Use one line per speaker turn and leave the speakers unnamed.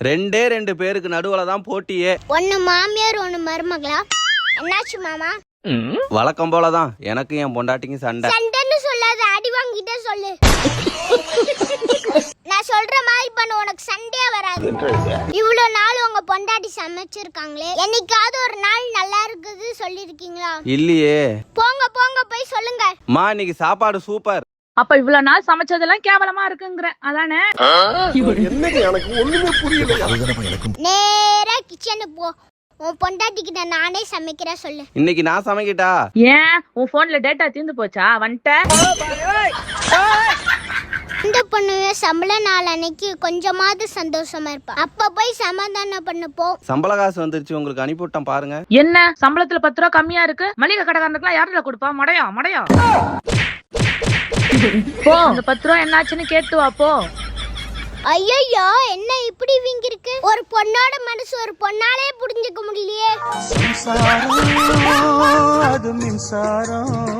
ரெண்டே 2 பேருக்கு நடுவுல தான் போட்டியே.
ஒன்னு மாமியார் ஒன்னு மருமகளா? என்னாச்சு மாமா?
வழக்கம் போலதான் எனக்கு என் பொண்டாட்டிக்கும் சண்டை.
சண்டைன்னு சொல்லாத, அடி வாங்கிட்டே சொல்லு. நான் சொல்ற மாதிரி பண்ண, உனக்கு சண்டையா வராது. இவ்வளவு நாள் உங்க பொண்டாட்டி சமைச்சிருக்காங்களே, என்னைக்காவது ஒரு நாள் நல்லா இருக்குது சொல்லிருக்கீங்களா?
இல்லையே.
போங்க போங்க போய் சொல்லுங்க.
மா இன்னைக்கு சாப்பாடு சூப்பர்.
அப்ப இவ்வளவு நாள் சமைச்சதெல்லாம் கேவலமா இருக்குங்கிற அதானே?
எனக்கு ஒண்ணுமே புரியல.
நேரா கிச்சனுக்கு போ, உன் பொண்டாட்டி கிட்ட நானே சமைக்கிறேன் சொல்லு.
இன்னைக்கு நான் சமைக்கிட்டா?
ஏன் உன் போன்ல டேட்டா தீர்ந்து போச்சா? வந்துட்ட
இந்த பொண்ணுவே சம்பள நாள் அன்னைக்கு கொஞ்சமாவது சந்தோஷமா இருப்பா. அப்ப போய் சமாதானம் பண்ணு போ.
சம்பள காசு வந்துருச்சு, உங்களுக்கு அனுப்பிவிட்டேன் பாருங்க.
என்ன சம்பளத்துல 10 ரூபா கம்மியா இருக்கு? மளிகை கடைக்காரனுக்குலாம் யாருல கொடுப்பா? மடையா மடையா போ, அந்த 10 ரூபா என்னாச்சுன்னு கேட்டு வா போ.
ஐயோ என்ன இப்படி வீங்கி இருக்கு? ஒரு பொண்ணோட மனசு ஒரு பொண்ணாலே புரிஞ்சுக்க முடியலையே.
அது மின்சாரம்